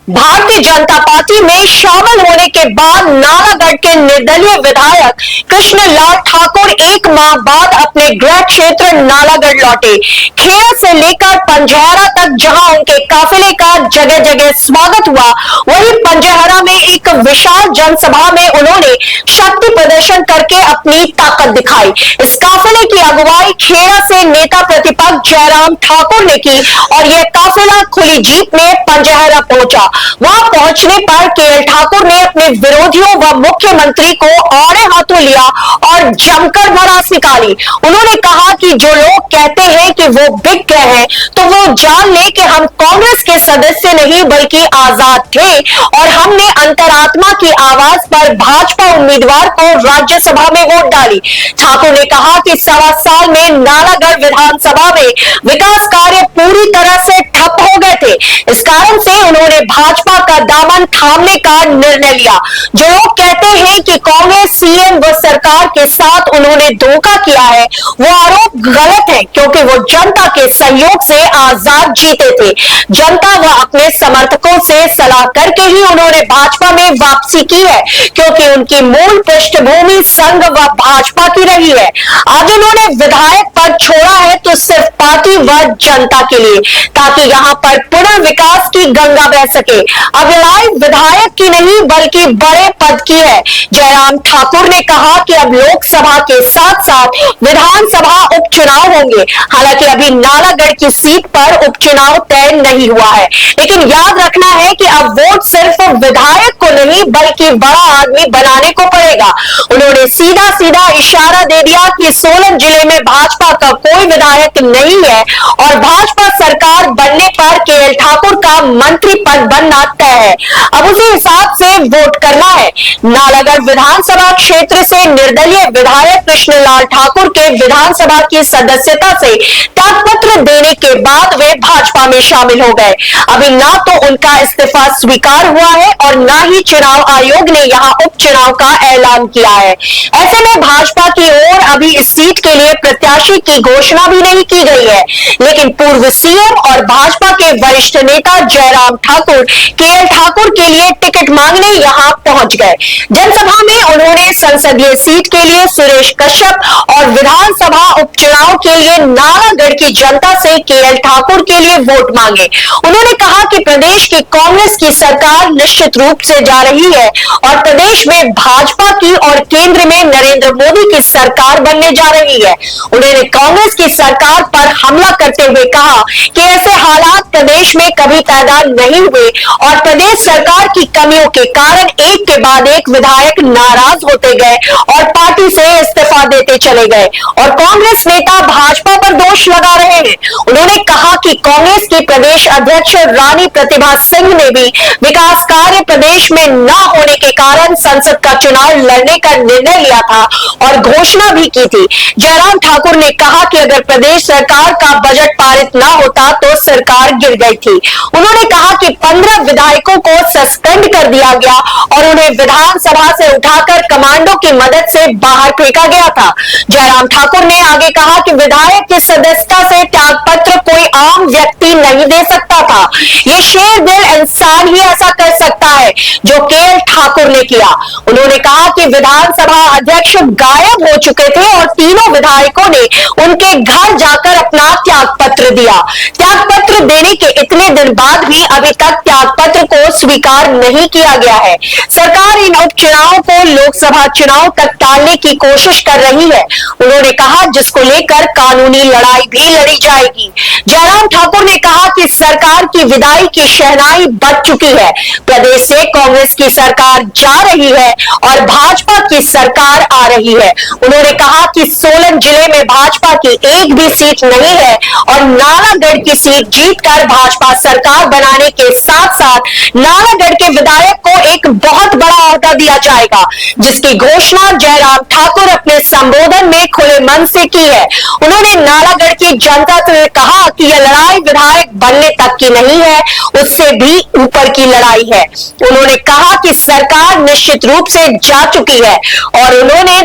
Bharatiya Janata party में शामिल होने के बाद नालागढ़ के निर्दलीय विधायक कृष्णलाल ठाकुर एक माह बाद अपने गृह क्षेत्र नालागढ़ लौटे। खेड़ा से लेकर पंजहरा तक जहां उनके काफिले का जगह जगह स्वागत हुआ, वहीं पंजहरा में एक विशाल जनसभा में उन्होंने शक्ति प्रदर्शन करके अपनी ताकत दिखाई। इस काफिले की अगुवाई खेड़ा से नेता प्रतिपक्ष जयराम ठाकुर ने की और यह काफिला खुली जीप में पंजहरा पहुंचा। वहां पहुंचने पर केएल ठाकुर ने अपने विरोधियों व मुख्यमंत्री को औड़े हाथों लिया और जमकर भड़ास निकाली। उन्होंने कहा कि जो लोग कहते हैं कि वो बिक गए हैं, तो वो जान ले कि हम कांग्रेस के सदस्य नहीं बल्कि आजाद थे और हमने अंतरात्मा की आवाज पर भाजपा उम्मीदवार को राज्यसभा में वोट डाली। ठाकुर ने कहा कि 1.25 साल में नालागढ़ विधानसभा में विकास कार्य पूरी तरह से ठप हो गए थे। इस कारण से उन्होंने भाजपा का दामन थामने का निर्णय लिया। जो लोग कहते हैं कि कांग्रेस सीएम व सरकार के साथ उन्होंने धोखा किया है, वो आरोप गलत है, क्योंकि वो जनता के सहयोग से आजाद जीते थे। जनता व अपने समर्थकों से सलाह करके ही उन्होंने भाजपा में वापसी की है, क्योंकि उनकी मूल पृष्ठभूमि संघ व भाजपा की रही है। आज उन्होंने विधायक पद छोड़ा है तो सिर्फ पार्टी व जनता के लिए, ताकि यहाँ पर पुनः विकास की गंगा बह सके। अब लड़ाई विधायक की नहीं बल्कि बड़े पद की है। जयराम ठाकुर ने कहा कि अब लोकसभा के साथ साथ विधानसभा उपचुनाव होंगे। हालांकि अभी नालागढ़ की सीट पर उपचुनाव तय नहीं हुआ है, लेकिन याद रखना है कि अब वोट सिर्फ विधायक को नहीं बल्कि बड़ा आदमी बनाने को पड़ेगा। उन्होंने सीधा सीधा इशारा दे दिया कि सोलन जिले में भाजपा का कोई विधायक नहीं है और भाजपा सरकार बनने पर केएल ठाकुर का मंत्री पद बनना तय है। अब उसी हिसाब से वोट करना है। नालागढ़ विधानसभा क्षेत्र से निर्दलीय विधायक कृष्णलाल ठाकुर के विधानसभा की सदस्यता से त्यागपत्र देने के बाद वे भाजपा में शामिल हो गए। अभी ना तो उनका इस्तीफा स्वीकार हुआ है और ना ही चुनाव आयोग ने यहां उपचुनाव का ऐलान किया है। ऐसे में भाजपा की ओर अभी इस सीट के लिए प्रत्याशी की घोषणा भी नहीं की गई है, लेकिन पूर्व सीएम और भाजपा के वरिष्ठ नेता जयराम ठाकुर केएल ठाकुर के लिए टिकट मांगने यहां पहुंच गए। जनसभा में उन्होंने संसदीय सीट के लिए सुरेश कश्यप और विधानसभा उपचुनाव के लिए नालागढ़ की जनता से केएल ठाकुर के लिए वोट मांगे। उन्होंने कहा कि प्रदेश की कांग्रेस की सरकार निश्चित रूप से जा रही है और प्रदेश में भाजपा की और केंद्र में नरेंद्र मोदी की सरकार बनने जा रही है। उन्होंने कांग्रेस की सरकार पर हमला करते हुए कहा कि ऐसे हालात प्रदेश में कभी पैदा नहीं हुए और प्रदेश सरकार की कमियों के कारण एक के बाद एक विधायक नाराज होते गए और पार्टी से इस्तीफा देते चले गए और कांग्रेस नेता भाजपा पर दोष लगा रहे हैं। उन्होंने कहा कि कांग्रेस की प्रदेश अध्यक्ष रानी प्रतिभा सिंह ने भी विकास कार्य प्रदेश में न होने के कारण संसद का चुनाव लड़ने का निर्णय लिया था और घोषणा भी की थी। जयराम ठाकुर ने कहा कि अगर प्रदेश सरकार का बजट पारित न होता तो सरकार गिर गई थी। उन्होंने कहा कि 15 विधायकों को सस्पेंड कर दिया गया और उन्हें विधानसभा से उठाकर कमांडो की मदद से बाहर फेंका गया था। जयराम ठाकुर ने आगे कहा कि विधायक की सदस्यता से त्यागपत्र कोई आम व्यक्ति नहीं दे सकता था। ये शेर दिल इंसान ही ऐसा कर सकता है जो केएल ठाकुर ने किया। उन्होंने कहा कि विधानसभा अध्यक्ष गायब हो चुके थे और तीनों विधायकों ने उनके घर जाकर अपना त्यागपत्र दिया। त्यागपत्र देने के इतने दिन बाद भी अभी तक त्यागपत्र को स्वीकार नहीं किया गया है। सरकार इन उपचुनावों को लोकसभा चुनाव तक टालने की कोशिश कर रही है। उन्होंने कहा जिसको लेकर कानूनी लड़ाई भी लड़ी जाएगी। जयराम ठाकुर ने कहा कि सरकार की विदाई की शहनाई बज चुकी है। प्रदेश से कांग्रेस की सरकार जा रही है और भाजपा की सरकार आ रही है। उन्होंने कहा कि सोलन जिले में भाजपा की एक भी सीट नहीं है और नालागढ़ की सीट जीतकर भाजपा सरकार बनाने के साथ साथ नालागढ़ के विधायक को एक बहुत बड़ा ओहदा दिया जाएगा, जिसकी घोषणा जयराम ठाकुर अपने संबोधन में खुले मन से की है। उन्होंने नालागढ़ की जनता से कहा कि यह लड़ाई विधायक बनने तक की नहीं है, उससे भी ऊपर की लड़ाई है। उन्होंने कहा कि सरकार निश्चित रूप से जा चुकी है और उन्होंने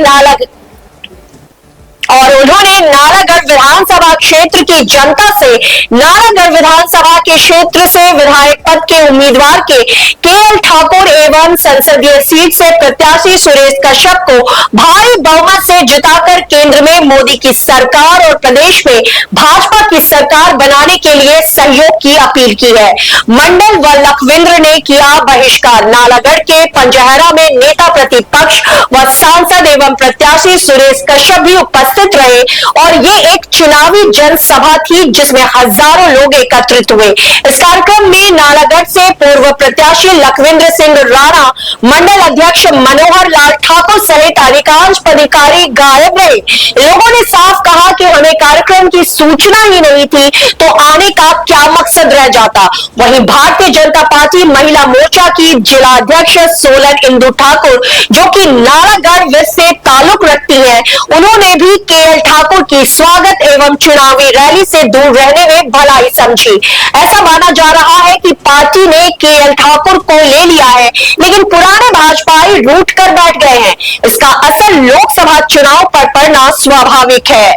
और उन्होंने नालागढ़ विधानसभा क्षेत्र की जनता से नालागढ़ विधानसभा के क्षेत्र से विधायक पद के उम्मीदवार के.एल. ठाकुर एवं संसदीय सीट से प्रत्याशी सुरेश कश्यप को भारी बहुमत से जिताकर केंद्र में मोदी की सरकार और प्रदेश में भाजपा की सरकार बनाने के लिए सहयोग की अपील की है। मंडल व लखविंद्र ने किया बहिष्कार। नालागढ़ के पंजहरा में नेता प्रतिपक्ष व सांसद एवं प्रत्याशी सुरेश कश्यप भी उपस्थित रहे और ये एक चुनावी जनसभा थी जिसमें हजारों लोग एकत्रित हुए। इस कार्यक्रम में नालागढ़ से पूर्व प्रत्याशी लखविंद्र सिंह राणा, मंडल अध्यक्ष मनोहर लाल ठाकुर सहित अधिकांश पदाधिकारी गायब रहे। लोगों ने साफ कहा कि हमें कार्यक्रम की सूचना ही नहीं थी तो आने का क्या मकसद रह जाता। वहीं भारतीय जनता पार्टी महिला मोर्चा की जिला अध्यक्ष सोलन इंदु ठाकुर, जो कि नालागढ़ से ताल्लुक रखती है, उन्होंने भी के.एल. ठाकुर की स्वागत एवं चुनावी रैली से दूर रहने में भलाई समझी। ऐसा माना जा रहा है कि पार्टी ने के.एल. ठाकुर को ले लिया है, लेकिन पुराने भाजपाई रूठ कर बैठ गए हैं। इसका असर लोकसभा चुनाव पर पड़ना स्वाभाविक है।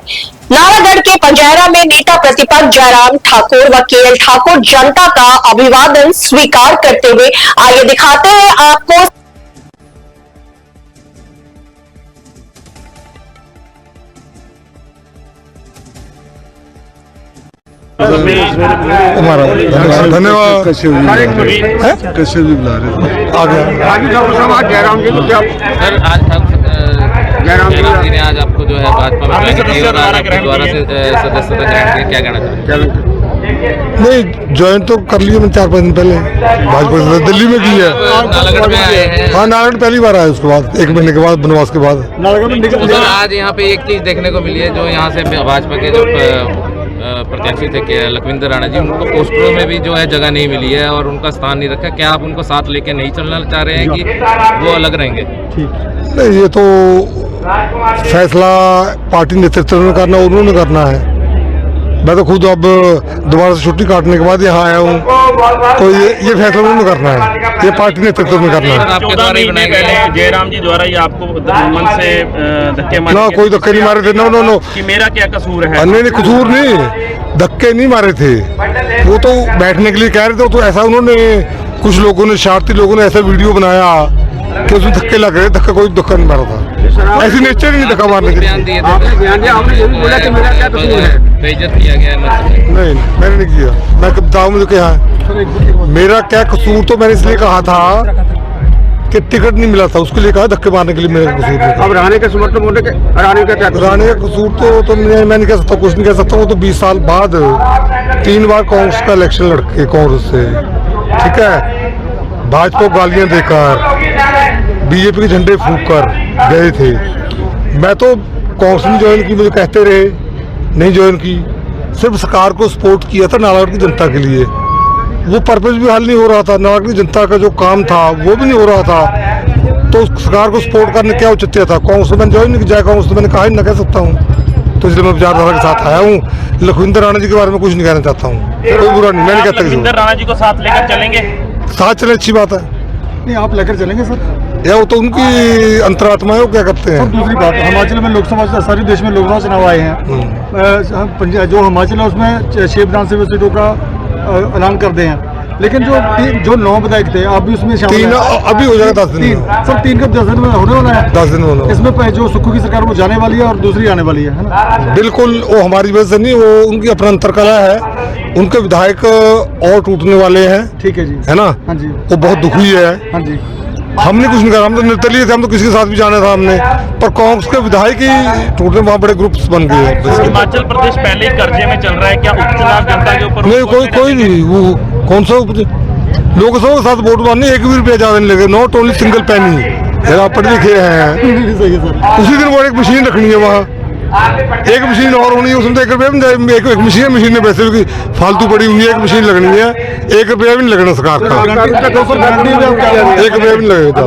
नालागढ़ के पंजहरा में नेता प्रतिपक्ष जयराम ठाकुर व के.एल. ठाकुर जनता का अभिवादन स्वीकार करते हुए आइए दिखाते हैं आपको। हमारा धन्यवाद। कश्यप जी बुला रहे आ गया। जयराम जी को क्या सर जयराम जी ने आज आपको जो है भाजपा में द्वारा से सदस्यता ग्रहण किया, क्या कहना चाहते हैं? नहीं, ज्वाइन तो कर लिया मैंने 4-5 दिन पहले। भाजपा से दिल्ली में की है। नालागढ़ में आए हैं। हाँ, नालागढ़ पहली बार आया, उसके बाद 1 महीने के बाद, बनवास के बाद सर आज यहाँ पे एक चीज देखने को मिली है, जो यहाँ से भाजपा के जो प्रत्याशी थे के लखविंद्र राणा जी, उनको पोस्टरों में भी जो है जगह नहीं मिली है और उनका स्थान नहीं रखा। क्या आप उनको साथ लेके नहीं चलना चाह रहे हैं कि वो अलग रहेंगे? नहीं, ये तो फैसला पार्टी नेतृत्व में करना, उन्होंने करना है। मैं तो खुद अब दोबारा से छुट्टी काटने के बाद यहाँ आया हूँ, तो ये फैसला उन्होंने करना है, ये पार्टी नेतृत्व में करना है। 14 महीने पहले जयराम जी द्वारा ही आपको मन से धक्के मारे? ना, कोई धक्के नहीं मारे थे। नो कि मेरा क्या कसूर है? नहीं, कसूर नहीं, धक्के नहीं मारे थे। वो तो बैठने के लिए कह रहे थे, तो ऐसा उन्होंने, कुछ लोगों ने, शरारती लोगों ने ऐसा वीडियो बनाया कि उसमें धक्के लग रहे। धक्का, कोई धक्का नहीं मारा था। ऐसी नेचर ही नहीं धक्का मारने के लिए। आपने आपने ये भी बोला कि मेरा क्या कसूर है? बेइज्जत किया गया है? नहीं, मैंने नहीं किया। मैं कब बताऊँ मुझे क्या है मेरा क्या कसूर? तो मैंने इसलिए कहा था कि टिकट नहीं मिला था, उसके लिए कहा धक्के मारने के लिए मेरा कसूर नहीं था। अब राणे का समर्थन बोलने के राणे का क्या कसूर? राणे का कसूर तो मैं नहीं कह सकता, कुछ नहीं कह सकता। वो तो 20 साल बाद 3 बार कांग्रेस का इलेक्शन लड़के कांग्रेस से, ठीक है, भाजपा को गालियां देकर, बीजेपी के झंडे फूंक कर गए थे। मैं तो कांग्रेस में ज्वाइन की, मुझे कहते रहे, नहीं ज्वाइन की, सिर्फ सरकार को सपोर्ट किया था नालागढ़ की जनता के लिए। वो पर्पस भी हल नहीं हो रहा था, नालागढ़ की जनता का जो काम था वो भी नहीं हो रहा था, तो सरकार को सपोर्ट करने क्या औचित्य था? कांग्रेस में मैंने ज्वाइन नहीं किया, कांग्रेस तो मैंने कहा ही ना कह सकता हूँ, तो इसलिए मैं विचारधारा के साथ आया हूँ। लखविंद्र राणा जी के बारे में कुछ नहीं कहना चाहता हूँ, कोई बुरा नहीं, मैंने कहता लखविंद्र राणा जी को साथ लेकर चलेंगे? साथ चले, अच्छी बात है। नहीं, आप लेकर चलेंगे सर? या वो तो उनकी अंतरात्मा है, वो क्या करते हैं। दूसरी बात, हिमाचल में लोकसभा, सारे देश में लोकसभा चुनाव आए हैं, जो हिमाचल है उसमें 6 विधानसभा सीटों का ऐलान कर दे हैं, लेकिन जो 9 विधायक थे आप भी उसमें शामिल हैं। अभी हो जाएगा 10 दिन सर, 3 का 10 दिन में होने वाला है। 10 दिन में होने। इसमें जो सुक्खू की सरकार वो जाने वाली है और दूसरी आने वाली है ना? बिल्कुल, वो हमारी वजह से नहीं, वो उनकी अपना अंतरकला है, उनके विधायक और टूटने वाले हैं, ठीक है जी, है ना? हाँ जी, वो बहुत दुखी है। हाँ जी। हमने कुछ नहीं करा, हम तो निर्दलीय थे, हम तो किसी के साथ भी जाना था हमने, पर कांग्रेस के विधायक ही टूटने, वहाँ बड़े ग्रुप्स बन गए। हिमाचल प्रदेश पहले ही कर्जे में चल रहा है, क्या उपचुनाव जनता के ऊपर? नहीं, कोई नहीं, वो कौन सा लोकसभा के साथ वोट मारने 1 भी रुपया ज्यादा नहीं लगे, नॉट ओनली सिंगल पेनी। जरा पढ़े लिखे हैं, सही है सर। उसी दिन वो एक मशीन रखनी है वहाँ, एक मशीन और होनी है, उसमें तो 1 रुपया भी एक मशीन में वैसे भी फालतू पड़ी हुई है, एक मशीन लगनी है, 1 रुपया भी नहीं लगना सरकार का, 1 रुपया भी नहीं लगेगा।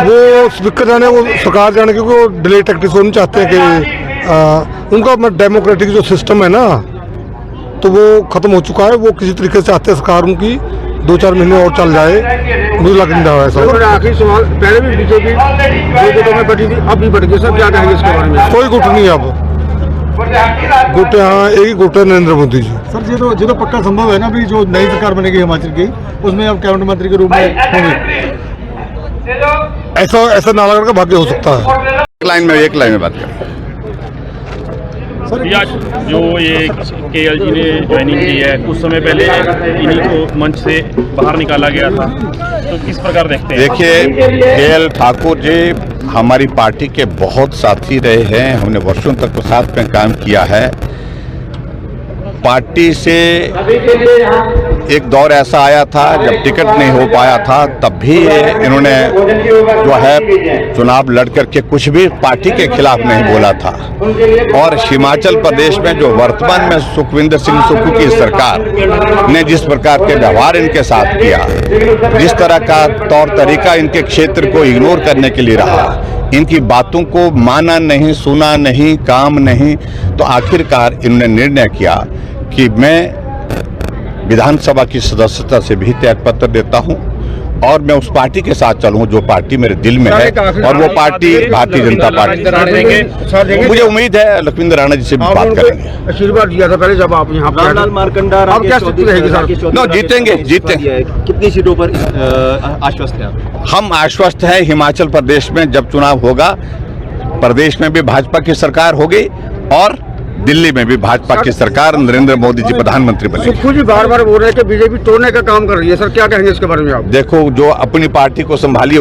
वो स्पीकर जाने, वो सरकार जाने, क्योंकि वो डिले टैक्टिक्स नहीं चाहते हैं कि उनका डेमोक्रेटिक जो सिस्टम है ना, तो वो खत्म हो चुका है। वो किसी तरीके से चाहते हैं सरकार उनकी 2-4 महीने और चल जाए, मुझे लग नहीं रहा है ऐसा। और आखिरी सवाल, पहले भी बीजेपी 2 गुटों में बटी थी, अब भी बढ़ गई, सर क्या कहेंगे इसके बारे में? कोई गुट नहीं है अब, गुट यहाँ एक ही गुट है, नरेंद्र मोदी जी। सर ये तो पक्का संभव है ना भी जो नई सरकार बनेगी हिमाचल की, उसमें अब कैबिनेट मंत्री के रूप में होंगे। ऐसा नालागढ़ का भाग्य हो सकता है। एक लाइन में बात करें। आज जो ये केएल जी ने ज्वाइनिंग की है, कुछ समय पहले इन्हीं को मंच से बाहर निकाला गया था, तो किस प्रकार देखते हैं? देखिए, केएल ठाकुर जी हमारी पार्टी के बहुत साथी रहे हैं, हमने वर्षों तक तो साथ में काम किया है। पार्टी से एक दौर ऐसा आया था जब टिकट नहीं हो पाया था, तब भी इन्होंने जो है चुनाव लड़ करके कुछ भी पार्टी के खिलाफ नहीं बोला था। और हिमाचल प्रदेश में जो वर्तमान में सुखविंदर सिंह सुक्खू की सरकार ने जिस प्रकार के व्यवहार इनके साथ किया, जिस तरह का तौर तरीका इनके क्षेत्र को इग्नोर करने के लिए रहा, इनकी बातों को माना नहीं, सुना नहीं, काम नहीं, तो आखिरकार इन्होंने निर्णय किया कि मैं विधानसभा की सदस्यता से भी त्यागपत्र देता हूं और मैं उस पार्टी के साथ चलूं जो पार्टी मेरे दिल में है, और वो पार्टी भारतीय जनता पार्टी। मुझे उम्मीद है लखविंदर राणा जी से भी बात करेंगे। आशीर्वाद दिया था पहले जब आप यहाँ पर, मारकंडा, अब क्या स्थिति रहेगी सर? नो, जीतेंगे। कितनी सीटों पर आश्वस्त हैं आप? हम आश्वस्त हैं। हिमाचल प्रदेश में जब चुनाव होगा, प्रदेश में भी भाजपा की सरकार होगी और दिल्ली में भी भाजपा की सरकार, नरेंद्र मोदी जी प्रधानमंत्री बनेंगे। सुक्खू जी बार बार बोल रहे हैं कि बीजेपी तोड़ने का काम कर रही है, सर क्या कहेंगे इसके बारे में आप? देखो, जो अपनी पार्टी को संभालिए